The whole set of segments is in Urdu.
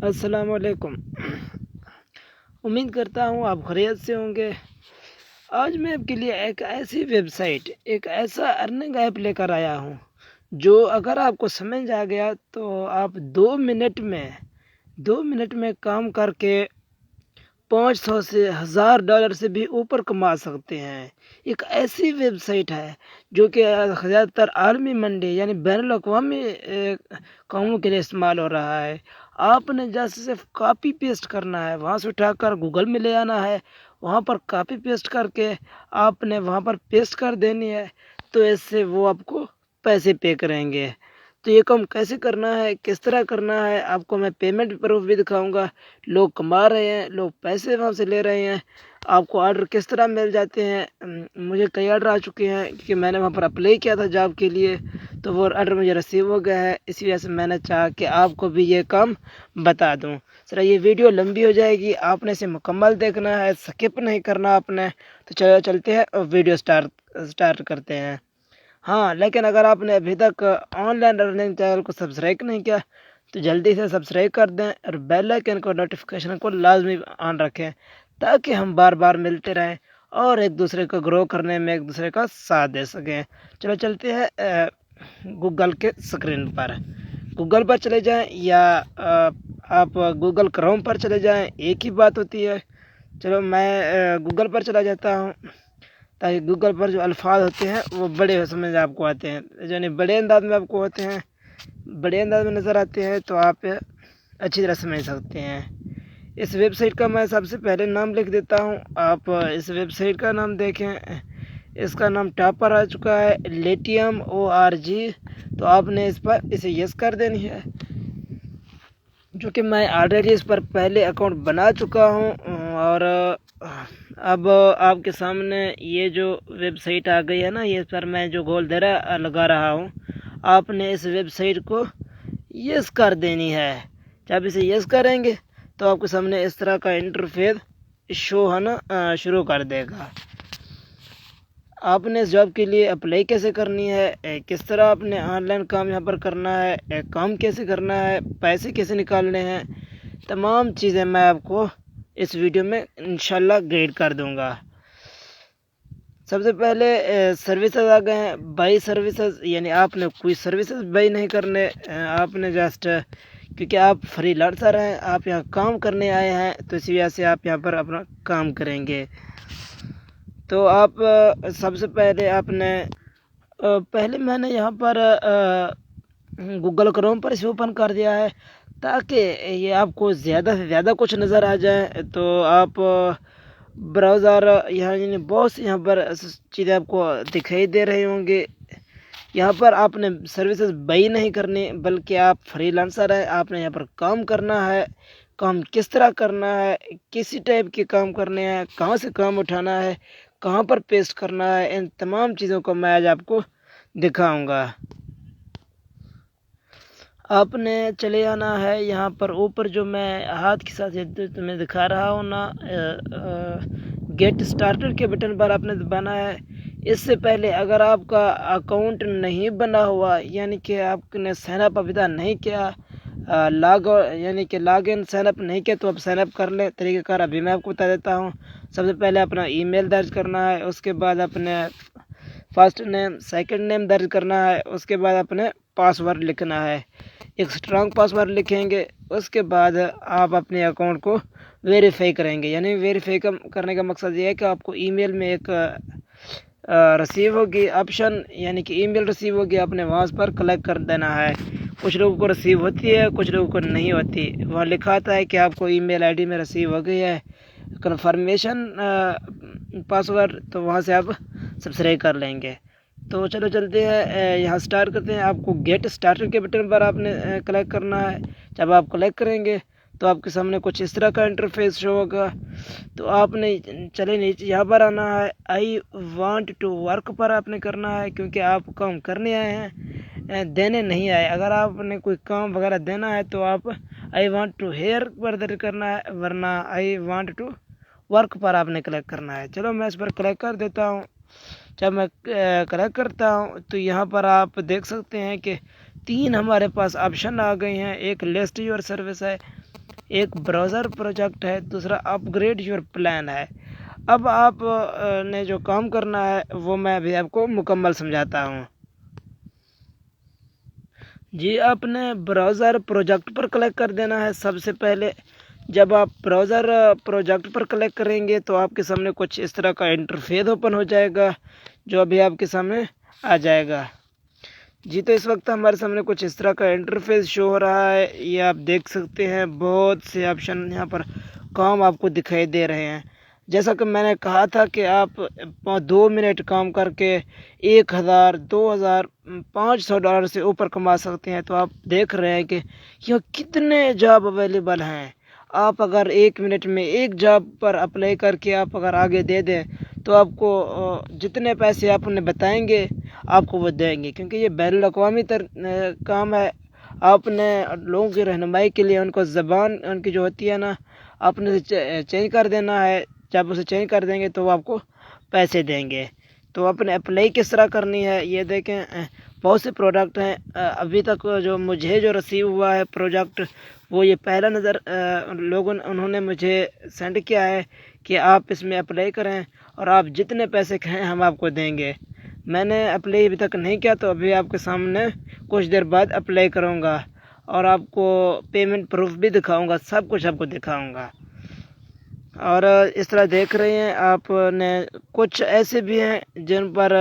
السلام علیکم۔ امید کرتا ہوں آپ خیریت سے ہوں گے۔ آج میں آپ کے لیے ایک ایسی ویب سائٹ، ایک ایسا ارننگ ایپ لے کر آیا ہوں جو اگر آپ کو سمجھ آ گیا تو آپ 2 منٹ میں کام کر کے 500 سے $1000 سے بھی اوپر کما سکتے ہیں۔ ایک ایسی ویب سائٹ ہے جو کہ زیادہ تر عالمی منڈی یعنی بین الاقوامی کاموں کے لیے استعمال ہو رہا ہے۔ آپ نے جیسے صرف کاپی پیسٹ کرنا ہے، وہاں سے اٹھا کر گوگل میں لے آنا ہے، وہاں پر کاپی پیسٹ کر کے آپ نے وہاں پر پیسٹ کر دینی ہے، تو اس سے وہ آپ کو پیسے پے کریں گے۔ تو یہ کام کیسے کرنا ہے، کس طرح کرنا ہے، آپ کو میں پیمنٹ پروف بھی دکھاؤں گا۔ لوگ کما رہے ہیں، لوگ پیسے وہاں سے لے رہے ہیں، آپ کو آرڈر کس طرح مل جاتے ہیں۔ مجھے کئی آرڈر آ چکے ہیں کیونکہ میں نے وہاں پر اپلائی کیا تھا جاب کے لیے، تو وہ آرڈر مجھے ریسیو ہو گیا ہے۔ اسی وجہ سے میں نے چاہا کہ آپ کو بھی یہ کام بتا دوں۔ سر یہ ویڈیو لمبی ہو جائے گی، آپ نے اسے مکمل دیکھنا ہے، سکپ نہیں کرنا آپ نے۔ تو چلو چلتے ہیں اور ویڈیو سٹارٹ کرتے ہیں۔ ہاں، لیکن اگر آپ نے ابھی تک آن لائن ارننگ چینل کو سبسکرائب نہیں کیا تو جلدی سے سبسکرائب کر دیں اور بیل آئکن کو نوٹیفیکیشن کو لازمی آن رکھیں تاکہ ہم بار بار ملتے رہیں اور ایک دوسرے کو گرو کرنے میں ایک دوسرے کا ساتھ دے سکیں۔ چلو چلتے ہیں گوگل کے اسکرین پر۔ گوگل پر چلے جائیں یا آپ گوگل کروم پر چلے جائیں، ایک ہی بات ہوتی ہے۔ چلو میں گوگل پر چلا جاتا ہوں تاکہ گوگل پر جو الفاظ ہوتے ہیں وہ بڑے سمجھ آپ کو آتے ہیں، یعنی بڑے انداز میں آپ کو ہوتے ہیں، بڑے انداز میں نظر آتے ہیں، تو آپ اچھی طرح سمجھ سکتے ہیں۔ اس ویب سائٹ کا میں سب سے پہلے نام لکھ دیتا ہوں، آپ اس ویب سائٹ کا نام دیکھیں۔ اس کا نام ٹاپ پر آ چکا ہے، لیٹیم ORG۔ تو آپ نے اس پر اسے یس کر دینی ہے، جو کہ میں آلریڈی اس پر پہلے اکاؤنٹ بنا چکا ہوں۔ اور اب آپ کے سامنے یہ جو ویب سائٹ آ گئی ہے نا، یہ پر میں جو گول لگا رہا ہوں، آپ نے اس ویب سائٹ کو یس کر دینی ہے۔ جب اسے یس کریں گے تو آپ کے سامنے اس طرح کا انٹرفیس شو ہونا شروع کر دے گا۔ آپ نے اس جاب کے لیے اپلائی کیسے کرنی ہے، کس طرح آپ نے آن لائن کام یہاں پر کرنا ہے، کام کیسے کرنا ہے، پیسے کیسے نکالنے ہیں، تمام چیزیں میں آپ کو اس ویڈیو میں انشاءاللہ گائیڈ کر دوں گا۔ سب سے پہلے سروسز آ گئے ہیں، بائی سروسز، یعنی آپ نے کوئی سروسز بائی نہیں کرنے، آپ نے جسٹ کیونکہ آپ فری لانسر ہیں، آپ یہاں کام کرنے آئے ہیں، تو اسی وجہ سے آپ یہاں پر اپنا کام کریں گے۔ تو آپ سب سے پہلے آپ نے میں نے یہاں پر گوگل کروم پر اسے اوپن کر دیا ہے تاکہ یہ آپ کو زیادہ سے زیادہ کچھ نظر آ جائے۔ تو آپ براؤزر یعنی بہت سی یہاں پر چیزیں آپ کو دکھائی دے رہی ہوں گی۔ یہاں پر آپ نے سروسز بائی نہیں کرنی بلکہ آپ فری لانسر ہیں، آپ نے یہاں پر کام کرنا ہے۔ کام کس طرح کرنا ہے، کسی ٹائپ کے کام کرنے ہیں، کہاں سے کام اٹھانا ہے، کہاں پر پیسٹ کرنا ہے، ان تمام چیزوں کو میں آج آپ کو دکھاؤں گا۔ آپ نے چلے جانا ہے یہاں پر اوپر جو میں ہاتھ کے ساتھ تمہیں دکھا رہا ہوں نا، گیٹ اسٹارٹر کے بٹن پر آپ نے دبانا ہے۔ اس سے پہلے اگر آپ کا اکاؤنٹ نہیں بنا ہوا، یعنی کہ آپ نے سائن اپ ابھی تک نہیں کیا، لاگ ان سائن اپ نہیں کیا، تو آپ سائن اپ کر لیں۔ طریقہ کار ابھی میں آپ کو بتا دیتا ہوں۔ سب سے پہلے اپنا ای میل درج کرنا ہے، اس کے بعد اپنے فرسٹ نیم سیکنڈ نیم درج کرنا ہے، اس کے بعد اپنے پاسورڈ لکھنا ہے، ایک اسٹرانگ پاسورڈ لکھیں گے۔ اس کے بعد آپ اپنے اکاؤنٹ کو ویریفائی کریں گے، یعنی ویریفائی کرنے کا مقصد یہ ہے کہ آپ کو ای میل میں ایک ریسیو ہوگی آپشن، یعنی کہ ای میل ریسیو ہوگی، آپ نے وہاں پر کلک کر دینا ہے۔ کچھ لوگوں کو ریسیو ہوتی ہے، کچھ لوگوں کو نہیں ہوتی، وہاں لکھا آتا ہے کہ آپ کو ای میل ID میں ریسیو ہو گئی ہے کنفرمیشن پاسورڈ، تو وہاں سے آپ سبسکرائب کر لیں گے۔ تو چلو چلتے ہیں، یہاں سٹارٹ کرتے ہیں۔ آپ کو گیٹ اسٹارٹر کے بٹن پر آپ نے کلک کرنا ہے۔ جب آپ کلک کریں گے تو آپ کے سامنے کچھ اس طرح کا انٹرفیس شو ہوگا۔ تو آپ نے چلے نیچے یہاں پر آنا ہے، آئی وانٹ ٹو ورک پر آپ نے کرنا ہے، کیونکہ آپ کام کرنے آئے ہیں، دینے نہیں آئے۔ اگر آپ نے کوئی کام وغیرہ دینا ہے تو آپ آئی وانٹ ٹو ہیئر پر درج کرنا ہے، ورنہ آئی وانٹ ٹو ورک پر آپ نے کلک کرنا ہے۔ چلو میں اس پر کلک کر دیتا ہوں۔ جب میں کلک کرتا ہوں تو یہاں پر آپ دیکھ سکتے ہیں کہ 3 ہمارے پاس آپشن آ گئی ہیں۔ ایک لسٹ یور سروس ہے، ایک براؤزر پروجیکٹ ہے، دوسرا اپ گریڈ یور پلان ہے۔ اب آپ نے جو کام کرنا ہے وہ میں ابھی آپ کو مکمل سمجھاتا ہوں۔ جی، آپ نے براؤزر پروجیکٹ پر کلک کر دینا ہے سب سے پہلے۔ جب آپ براؤزر پروجیکٹ پر کلک کریں گے تو آپ کے سامنے کچھ اس طرح کا انٹرفیس اوپن ہو جائے گا، جو ابھی آپ کے سامنے آ جائے گا۔ جی، تو اس وقت ہمارے سامنے کچھ اس طرح کا انٹرفیس شو ہو رہا ہے، یہ آپ دیکھ سکتے ہیں بہت سے آپشن یہاں پر کام آپ کو دکھائی دے رہے ہیں۔ جیسا کہ میں نے کہا تھا کہ آپ 2 منٹ کام کر کے 1000، 2000، $500 سے اوپر کما سکتے ہیں۔ تو آپ دیکھ رہے ہیں کہ یہ کتنے جاب اویلیبل ہیں۔ آپ اگر 1 منٹ میں ایک جاب پر اپلائی کر کے آپ اگر آگے دے دیں تو آپ کو جتنے پیسے آپ انہیں بتائیں گے آپ کو وہ دیں گے، کیونکہ یہ بین الاقوامی کام ہے۔ آپ نے لوگوں کی رہنمائی کے لیے ان کو زبان ان کی جو ہوتی ہے نا، آپ نے چینج کر دینا ہے۔ جب اسے چینج کر دیں گے تو وہ آپ کو پیسے دیں گے۔ تو اپنے اپلائی کس طرح کرنی ہے یہ دیکھیں۔ بہت سے پروڈکٹ ہیں، ابھی تک جو مجھے جو رسیو ہوا ہے پروجیکٹ وہ یہ پہلا نظر انہوں نے مجھے سینڈ کیا ہے کہ آپ اس میں اپلائی کریں اور آپ جتنے پیسے کہیں ہم آپ کو دیں گے۔ میں نے اپلائی ابھی تک نہیں کیا، تو ابھی آپ کے سامنے کچھ دیر بعد اپلائی کروں گا اور آپ کو پیمنٹ پروف بھی دکھاؤں گا، سب کچھ آپ کو دکھاؤں گا۔ اور اس طرح دیکھ رہے ہیں آپ نے کچھ ایسے بھی ہیں جن پر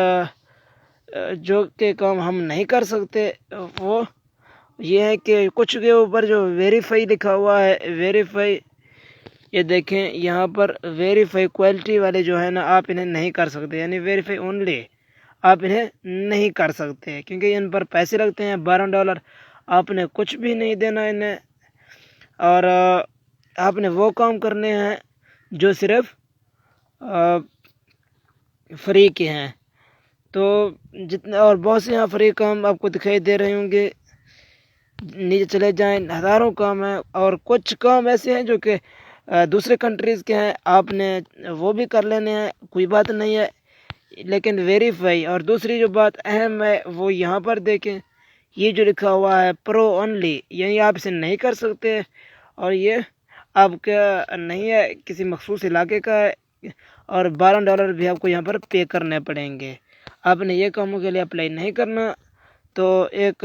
جو کہ کام ہم نہیں کر سکتے۔ وہ یہ ہے کہ کچھ کے اوپر جو ویریفائی لکھا ہوا ہے، ویریفائی، یہ دیکھیں یہاں پر ویریفائی کوالٹی والے جو ہے نا آپ انہیں نہیں کر سکتے، یعنی ویریفائی اونلی آپ انہیں نہیں کر سکتے، کیونکہ ان پر پیسے لگتے ہیں $12۔ آپ نے کچھ بھی نہیں دینا انہیں، اور آپ نے وہ کام کرنے ہیں جو صرف فری کے ہیں۔ تو جتنے اور بہت سے یہاں فری کام آپ کو دکھائی دے رہے ہوں گے، نیچے چلے جائیں، ہزاروں کام ہیں، اور کچھ کام ایسے ہیں جو کہ دوسرے کنٹریز کے ہیں، آپ نے وہ بھی کر لینے ہیں، کوئی بات نہیں ہے۔ لیکن ویریفائی اور دوسری جو بات اہم ہے وہ یہاں پر دیکھیں، یہ جو لکھا ہوا ہے پرو اونلی، یعنی آپ اسے نہیں کر سکتے، اور یہ آپ کا نہیں ہے، کسی مخصوص علاقے کا ہے، اور $12 بھی آپ کو یہاں پر پے کرنے پڑیں گے۔ آپ نے یہ کاموں کے لیے اپلائی نہیں کرنا۔ تو ایک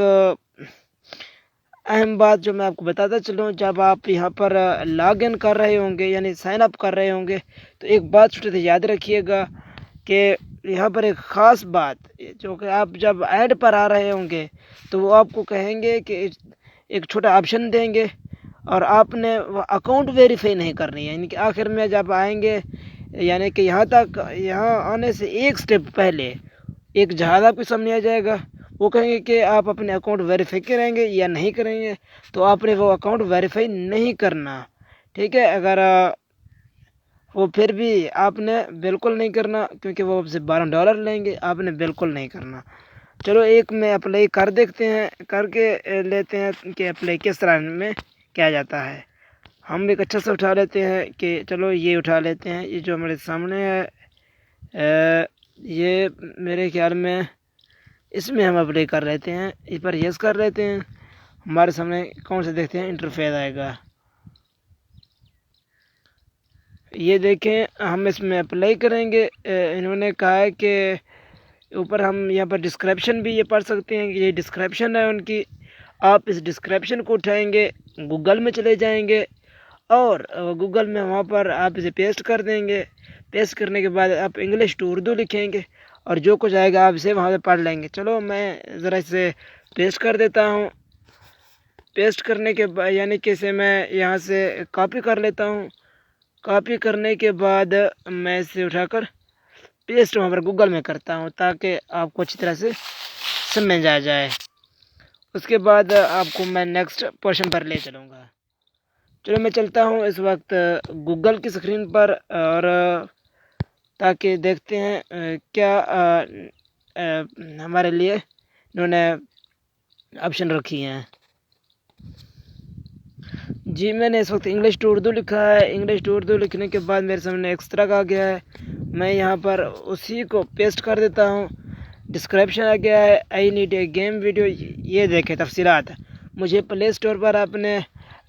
اہم بات جو میں آپ کو بتاتا چلوں، جب آپ یہاں پر لاگ ان کر رہے ہوں گے، یعنی سائن اپ کر رہے ہوں گے، تو ایک بات چھوٹے سے یاد رکھیے گا کہ یہاں پر ایک خاص بات جو کہ آپ جب ایڈ پر آ رہے ہوں گے تو وہ آپ کو کہیں گے کہ ایک چھوٹا آپشن دیں گے، اور آپ نے وہ اکاؤنٹ ویریفائی نہیں کرنی ہے، یعنی کہ آخر میں جب آئیں گے، یعنی کہ یہاں آنے سے ایک سٹیپ پہلے ایک جہاز آپ کے سامنے آ جائے گا، وہ کہیں گے کہ آپ اپنے اکاؤنٹ ویریفائی کریں گے یا نہیں کریں گے، تو آپ نے وہ اکاؤنٹ ویریفائی نہیں کرنا، ٹھیک ہے۔ اگر وہ پھر بھی آپ نے بالکل نہیں کرنا، کیونکہ وہ آپ سے $12 لیں گے، آپ نے بالکل نہیں کرنا۔ چلو ایک میں اپلائی کر دیکھتے ہیں، کر کے لیتے ہیں کہ اپلائی کس طرح میں کیا جاتا ہے۔ ہم ایک اچھا سا اٹھا لیتے ہیں کہ چلو یہ اٹھا لیتے ہیں، یہ جو ہمارے سامنے ہے، یہ میرے خیال میں اس میں ہم اپلائی کر لیتے ہیں، اس پر یس کر لیتے ہیں۔ ہمارے سامنے کون سے دیکھتے ہیں انٹرفیس آئے گا، یہ دیکھیں ہم اس میں اپلائی کریں گے۔ انہوں نے کہا ہے کہ اوپر ہم یہاں پر ڈسکرپشن بھی یہ پڑھ سکتے ہیں کہ یہ ڈسکرپشن ہے ان کی۔ آپ اس ڈسکرپشن کو اٹھائیں گے، گوگل میں چلے جائیں گے، اور گوگل میں وہاں پر آپ اسے پیسٹ کر دیں گے۔ پیسٹ کرنے کے بعد آپ انگلش ٹو اردو لکھیں گے، اور جو کچھ آئے گا آپ اسے وہاں پہ پڑھ لیں گے۔ چلو میں ذرا اسے پیسٹ کر دیتا ہوں۔ پیسٹ کرنے کے بعد یعنی کہ اسے میں یہاں سے کاپی کر لیتا ہوں۔ کاپی کرنے کے بعد میں اسے اٹھا کر پیسٹ وہاں پر گوگل میں کرتا ہوں، تاکہ آپ کو اچھی طرح سے سمجھ آ جائے۔ اس کے بعد آپ کو میں نیکسٹ پورشن پر لے چلوں گا۔ چلو میں چلتا ہوں اس وقت گوگل کی اسکرین پر، اور تاکہ دیکھتے ہیں کیا ہمارے لیے انہوں نے آپشن رکھی ہیں۔ جی، میں نے اس وقت انگلش ٹو اردو لکھا ہے۔ انگلش ٹو اردو لکھنے کے بعد میرے سامنے ایکسٹرا آ گیا ہے، میں یہاں پر اسی کو پیسٹ کر دیتا ہوں۔ ڈسکرپشن آ گیا ہے، I need a game video, یہ دیکھیں تفصیلات۔ مجھے پلے اسٹور پر اپنے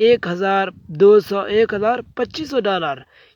1200, 1000, $2500,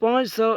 500,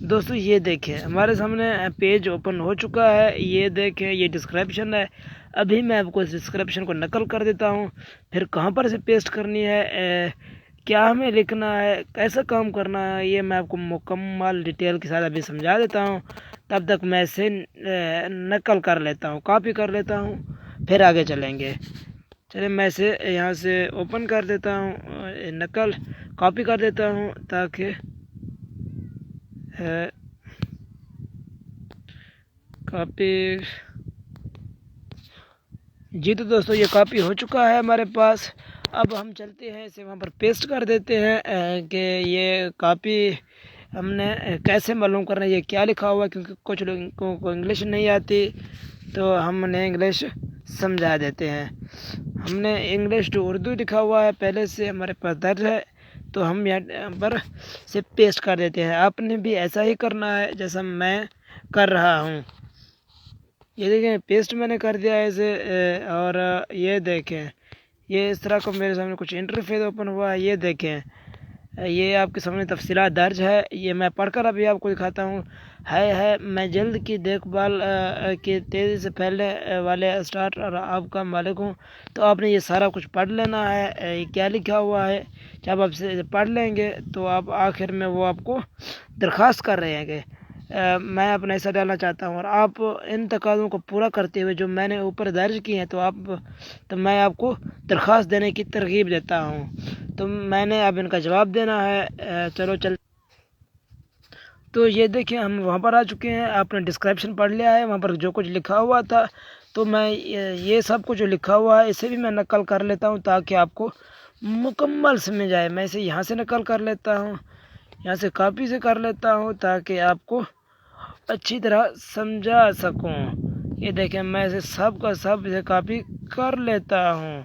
دوستو یہ دیکھیں ہمارے سامنے پیج اوپن ہو چکا ہے، یہ دیکھیں یہ ڈسکرپشن ہے۔ ابھی میں آپ کو اس ڈسکرپشن کو نقل کر دیتا ہوں، پھر کہاں پر اسے پیسٹ کرنی ہے، کیا ہمیں لکھنا ہے، کیسا کام کرنا ہے، یہ میں آپ کو مکمل ڈیٹیل کے ساتھ ابھی سمجھا دیتا ہوں۔ تب تک میں اسے نقل کر لیتا ہوں، کاپی کر لیتا ہوں، پھر آگے چلیں گے۔ چلے میں اسے یہاں سے اوپن کر دیتا ہوں، نقل کاپی کر دیتا ہوں تاکہ کاپی جی تو دوستو یہ کاپی ہو چکا ہے ہمارے پاس۔ اب ہم چلتے ہیں اسے وہاں پر پیسٹ کر دیتے ہیں کہ یہ کاپی ہم نے کیسے معلوم کرنا ہے یہ کیا لکھا ہوا ہے، کیونکہ کچھ لوگوں کو انگلش نہیں آتی تو ہم نے انگلش سمجھا دیتے ہیں۔ ہم نے انگلش ٹو اردو لکھا ہوا ہے پہلے سے ہمارے پاس درج ہے، تو ہم یہاں پر سے پیسٹ کر دیتے ہیں۔ آپ نے بھی ایسا ہی کرنا ہے جیسا میں کر رہا ہوں۔ یہ دیکھیں پیسٹ میں نے کر دیا ہے اسے، اور یہ دیکھیں یہ اس طرح کو میرے سامنے کچھ انٹرفیس اوپن ہوا ہے۔ یہ دیکھیں یہ آپ کے سامنے تفصیلات درج ہے، یہ میں پڑھ کر ابھی آپ کو دکھاتا ہوں۔ ہے میں جلد کی دیکھ بھال کی تیزی سے پھیلنے والے اسٹارٹ اور آپ کا مالک ہوں۔ تو آپ نے یہ سارا کچھ پڑھ لینا ہے، یہ کیا لکھا ہوا ہے۔ جب آپ سے پڑھ لیں گے تو آپ آخر میں وہ آپ کو درخواست کر رہے ہیں کہ میں اپنا حصہ ڈالنا چاہتا ہوں، اور آپ ان تقاضوں کو پورا کرتے ہوئے جو میں نے اوپر درج کی ہیں تو میں آپ کو درخواست دینے کی ترغیب دیتا ہوں۔ تو میں نے اب ان کا جواب دینا ہے۔ چلو تو یہ دیکھیں ہم وہاں پر آ چکے ہیں۔ آپ نے ڈسکرپشن پڑھ لیا ہے، وہاں پر جو کچھ لکھا ہوا تھا، تو میں یہ سب کچھ جو لکھا ہوا ہے اسے بھی میں نقل کر لیتا ہوں تاکہ آپ کو مکمل سمجھ آئے۔ میں اسے یہاں سے نقل کر لیتا ہوں، یہاں سے کاپی سے کر لیتا ہوں تاکہ آپ کو اچھی طرح سمجھا سکوں۔ یہ دیکھیں میں اسے سب کا سب اسے کاپی کر لیتا ہوں،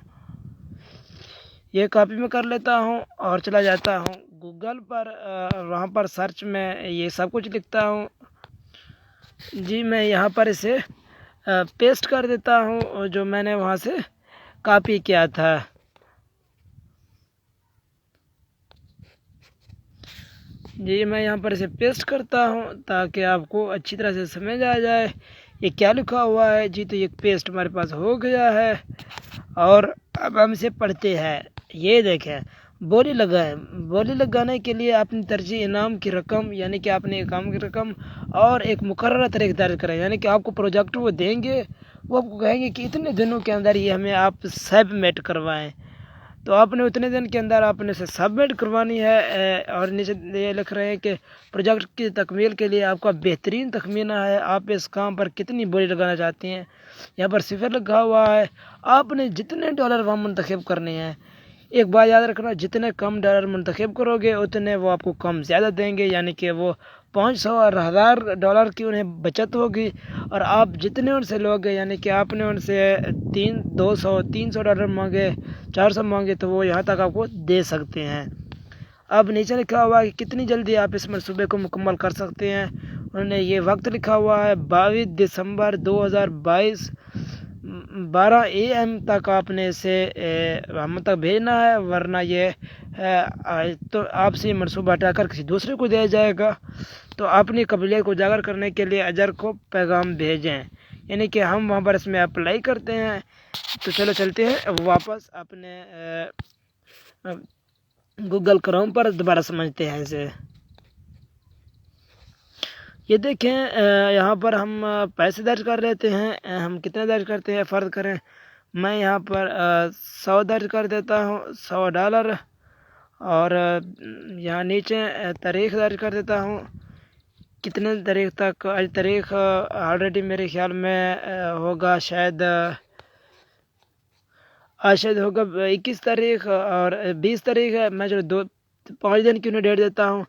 یہ کاپی میں کر لیتا ہوں اور چلا جاتا ہوں گوگل پر، وہاں پر سرچ میں یہ سب کچھ لکھتا ہوں۔ جی میں یہاں پر اسے پیسٹ کر دیتا ہوں جو میں نے وہاں سے کاپی کیا تھا۔ جی میں یہاں پر اسے پیسٹ کرتا ہوں تاکہ آپ کو اچھی طرح سے سمجھ آ جائے یہ کیا لکھا ہوا ہے۔ جی تو یہ پیسٹ ہمارے پاس ہو گیا ہے، اور اب ہم اسے پڑھتے ہیں۔ یہ دیکھیں بولی لگائیں، بولی لگانے کے لیے اپنی ترجیح انعام کی رقم یعنی کہ اپنے کام کی رقم اور ایک مقررہ تاریخ درج کریں، یعنی کہ آپ کو پروجیکٹ وہ دیں گے، وہ آپ کو کہیں گے کہ اتنے دنوں کے اندر یہ ہمیں آپ سبمٹ کروائیں، تو آپ نے اتنے دن کے اندر آپ نے اسے سبمٹ کروانی ہے۔ اور نیچے یہ لکھ رہے ہیں کہ پروجیکٹ کی تکمیل کے لیے آپ کا بہترین تخمینہ ہے، آپ اس کام پر کتنی بولی لگانا چاہتے ہیں۔ یہاں پر صفر لکھا ہوا ہے، آپ نے جتنے ڈالر وہاں منتخب کرنے ہیں۔ ایک بات یاد رکھنا، جتنے کم ڈالر منتخب کرو گے اتنے وہ آپ کو کم زیادہ دیں گے، یعنی کہ وہ 500 اور 1000 ڈالر کی انہیں بچت ہوگی، اور آپ جتنے ان سے لوگے یعنی کہ آپ نے ان سے 300 ڈالر مانگے، 400 مانگے، تو وہ یہاں تک آپ کو دے سکتے ہیں۔ اب نیچے لکھا ہوا ہے کہ کتنی جلدی آپ اس منصوبے کو مکمل کر سکتے ہیں۔ انہوں نے یہ وقت لکھا ہوا ہے 22 دسمبر 2022 12 AM تک آپ نے اسے ہم تک بھیجنا ہے، ورنہ یہ تو آپ سے یہ منصوبہ ہٹا کر کسی دوسرے کو دیا جائے گا۔ تو اپنی قبولیت کو اجاگر کرنے کے لیے اجر کو پیغام بھیجیں، یعنی کہ ہم وہاں پر اس میں اپلائی کرتے ہیں۔ تو چلو چلتے ہیں واپس اپنے گوگل کروم پر، دوبارہ سمجھتے ہیں اسے۔ یہ دیکھیں یہاں پر ہم پیسے درج کر لیتے ہیں، ہم کتنے درج کرتے ہیں فرض کریں میں یہاں پر 100 درج کر دیتا ہوں، 100 ڈالر، اور یہاں نیچے تاریخ درج کر دیتا ہوں، کتنے تاریخ تک۔ آج تاریخ آلریڈی میرے خیال میں ہوگا شاید ہوگا 21 تاریخ اور 20 تاریخ ہے، میں جو 5 دن کی انہیں ڈیٹ دیتا ہوں،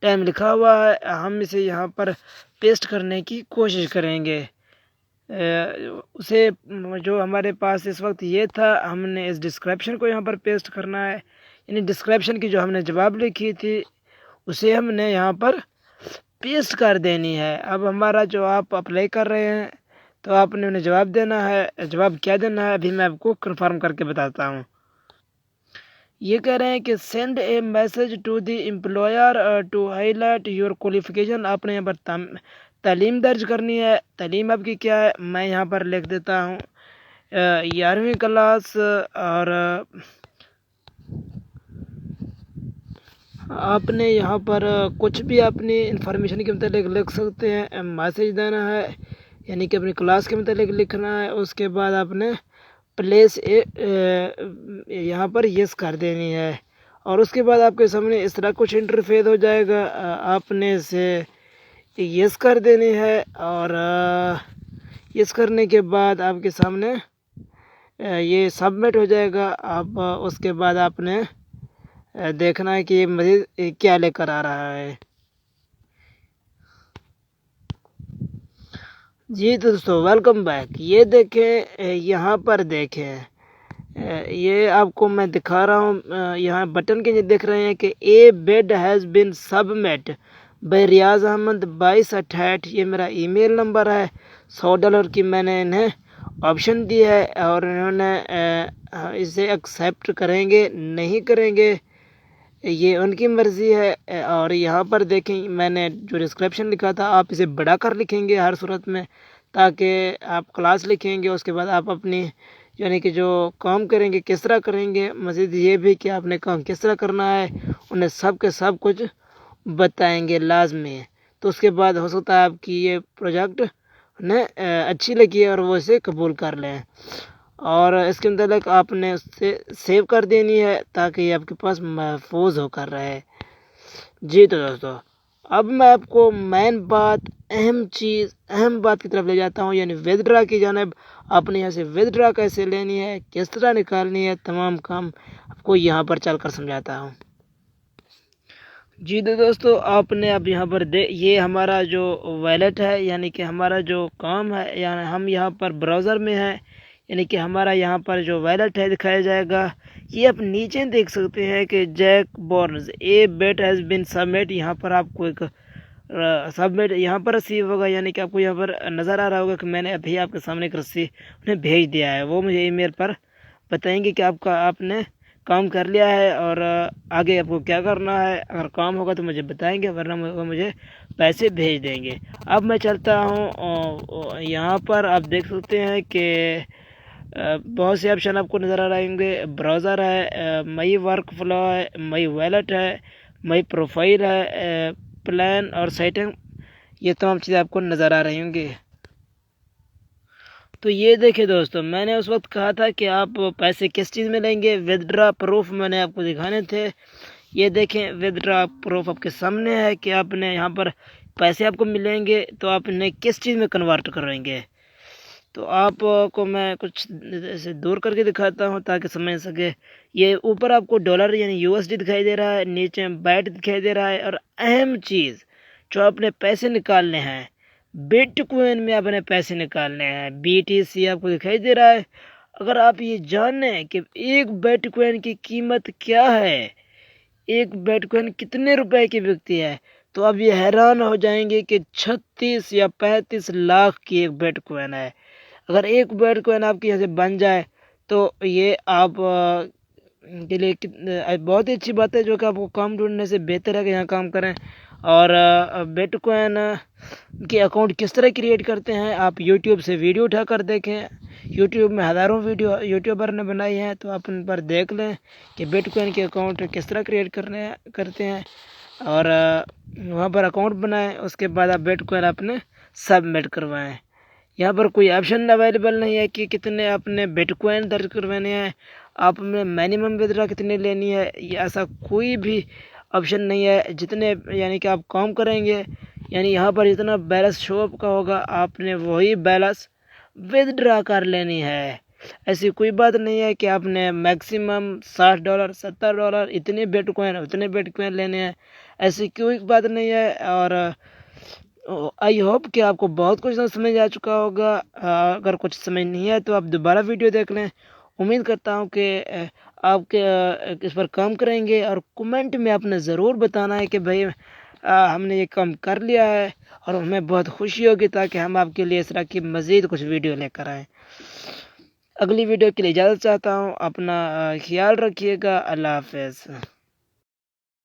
ٹائم لکھا ہوا ہے، ہم اسے یہاں پر پیسٹ کرنے کی کوشش کریں گے۔ اسے جو ہمارے پاس اس وقت یہ تھا، ہم نے اس ڈسکرپشن کو یہاں پر پیسٹ کرنا ہے، یعنی ڈسکرپشن کی جو ہم نے جواب لکھی تھی اسے ہم نے یہاں پر پیسٹ کر دینی ہے۔ اب ہمارا جو آپ اپلائی کر رہے ہیں تو آپ نے انہیں جواب دینا ہے، جواب کیا دینا ہے ابھی میں آپ کو کنفرم کر کے بتاتا ہوں۔ یہ کہہ رہے ہیں کہ send a message to the employer to highlight your qualification. آپ نے یہاں پر تعلیم درج کرنی ہے. تعلیم آپ کی کیا ہے میں یہاں پر لکھ دیتا ہوں 11ویں کلاس. اور آپ نے یہاں پر کچھ بھی اپنی انفارمیشن کے متعلق لکھ سکتے ہیں. میسیج دینا ہے یعنی کہ اپنی کلاس کے متعلق لکھنا ہے. اس کے بعد آپ نے پلیس یہاں پر یس کر دینی ہے. اور اس کے بعد آپ کے سامنے اس طرح کچھ انٹرفیس ہو جائے گا. آپ نے اسے یس کر دینی ہے. اور یس کرنے کے بعد آپ کے سامنے یہ سبمٹ ہو جائے گا. آپ اس کے بعد آپ نے دیکھنا ہے کہ یہ مزید کیا لے کر آ رہا ہے. جی دوستو ویلکم بیک. یہ دیکھیں یہاں پر دیکھیں یہ آپ کو میں دکھا رہا ہوں. یہاں بٹن کے دیکھ رہے ہیں کہ a bid has been submit by Riaz Ahmed 2268. یہ میرا ای میل نمبر ہے. $100 کی میں نے انہیں آپشن دی ہے اور انہوں نے اسے ایکسیپٹ کریں گے نہیں کریں گے یہ ان کی مرضی ہے. اور یہاں پر دیکھیں میں نے جو ڈسکرپشن لکھا تھا آپ اسے بڑا کر لکھیں گے ہر صورت میں تاکہ آپ کلاس لکھیں گے. اس کے بعد آپ اپنی یعنی کہ جو کام کریں گے کس طرح کریں گے مزید یہ بھی کہ آپ نے کام کس طرح کرنا ہے انہیں سب کے سب کچھ بتائیں گے لازمی. تو اس کے بعد ہو سکتا ہے آپ کی یہ پروجیکٹ انہیں اچھی لگی ہے اور وہ اسے قبول کر لیں. اور اس کے متعلق آپ نے اس سے سیو کر دینی ہے تاکہ یہ آپ کے پاس محفوظ ہو کر رہے. جی تو دوستو اب میں آپ کو مین بات اہم بات کی طرف لے جاتا ہوں یعنی ودڈرا کی جانب. آپ نے یہاں سے ودڈرا کیسے لینی ہے کس طرح نکالنی ہے تمام کام آپ کو یہاں پر چل کر سمجھاتا ہوں. جی تو دوستو آپ نے اب یہاں پر یہ ہمارا جو ویلٹ ہے یعنی کہ ہمارا جو کام ہے یعنی ہم یہاں پر براؤزر میں ہیں یعنی کہ ہمارا یہاں پر جو ویلٹ ہے دکھایا جائے گا. یہ آپ نیچے دیکھ سکتے ہیں کہ Jack Burns a bid has been submit. یہاں پر آپ کو ایک سبمٹ یہاں پر ریسیو ہوگا یعنی کہ آپ کو یہاں پر نظر آ رہا ہوگا کہ میں نے ابھی آپ کے سامنے ایک رسی انہیں بھیج دیا ہے. وہ مجھے ای میل پر بتائیں گے کہ آپ نے کام کر لیا ہے اور آگے آپ کو کیا کرنا ہے. اگر کام ہوگا تو مجھے بتائیں گے ورنہ وہ مجھے پیسے بھیج دیں گے. اب میں چلتا ہوں یہاں پر آپ دیکھ سکتے ہیں کہ بہت سے آپشن آپ کو نظر آ رہے ہوں گے. براؤزر ہے مئی ورک فلو ہے مئی ویلٹ ہے مئی پروفائل ہے پلان اور سیٹنگ. یہ تمام چیزیں آپ کو نظر آ رہی ہوں گی. تو یہ دیکھیں دوستو میں نے اس وقت کہا تھا کہ آپ پیسے کس چیز میں لیں گے. ودڈرا پروف میں نے آپ کو دکھانے تھے. یہ دیکھیں ودڈرا پروف آپ کے سامنے ہے کہ آپ نے یہاں پر پیسے آپ کو ملیں گے تو آپ انہیں کس چیز میں کنورٹ کریں گے. تو آپ کو میں کچھ ایسے دور کر کے دکھاتا ہوں تاکہ سمجھ سکے. یہ اوپر آپ کو ڈالر یعنی USD دکھائی دے رہا ہے نیچے بائٹ دکھائی دے رہا ہے. اور اہم چیز جو آپ نے پیسے نکالنے ہیں بٹ کوئن میں اپنے پیسے نکالنے ہیں BTC آپ کو دکھائی دے رہا ہے. اگر آپ یہ جانیں کہ ایک بٹ کوئن کی قیمت کیا ہے ایک بٹ کوئن کتنے روپے کی بکتی ہے تو آپ یہ حیران ہو جائیں گے کہ 36 یا 35 لاکھ کی ایک بٹ کوئن ہے. اگر ایک بٹ کوئن آپ کی یہاں سے بن جائے تو یہ آپ کے لیے بہت ہی اچھی بات ہے جو کہ آپ کو کام ڈھونڈنے سے بہتر ہے کہ یہاں کام کریں. اور بٹ کوئن کے اکاؤنٹ کس طرح کریٹ کرتے ہیں آپ یوٹیوب سے ویڈیو اٹھا کر دیکھیں. یوٹیوب میں ہزاروں ویڈیو یوٹیوبر نے بنائی ہیں تو آپ ان پر دیکھ لیں کہ بٹ کوئن کے اکاؤنٹ کس طرح کریٹ کرتے ہیں اور وہاں پر اکاؤنٹ بنائیں. اس کے بعد آپ بٹ کوئن اپنے سبمٹ کروائیں. یہاں پر کوئی آپشن اویلیبل نہیں ہے کہ کتنے اپنے بٹ کوئن درج کروانے ہیں آپ میں منیمم ودڈرا کتنے لینی ہے. یہ ایسا کوئی بھی آپشن نہیں ہے. جتنے یعنی کہ آپ کام کریں گے یعنی یہاں پر جتنا بیلنس شو اپ کا ہوگا آپ نے وہی بیلنس ودڈرا کر لینی ہے. ایسی کوئی بات نہیں ہے کہ آپ نے میکسیمم $60 $70 اتنے بٹ کوئن لینے ہیں. ایسی کوئی بات نہیں ہے. اور آئی ہوپ کہ آپ کو بہت کچھ سمجھ آ چکا ہوگا. اگر کچھ سمجھ نہیں ہے تو آپ دوبارہ ویڈیو دیکھ لیں. امید کرتا ہوں کہ آپ کے اس پر کام کریں گے اور کمنٹ میں آپ نے ضرور بتانا ہے کہ بھائی ہم نے یہ کام کر لیا ہے اور ہمیں بہت خوشی ہوگی تاکہ ہم آپ کے لیے اس طرح کی مزید کچھ ویڈیو لے کر آئیں. اگلی ویڈیو کے لیے اجازت چاہتا ہوں، اپنا خیال رکھیے گا، اللہ حافظ۔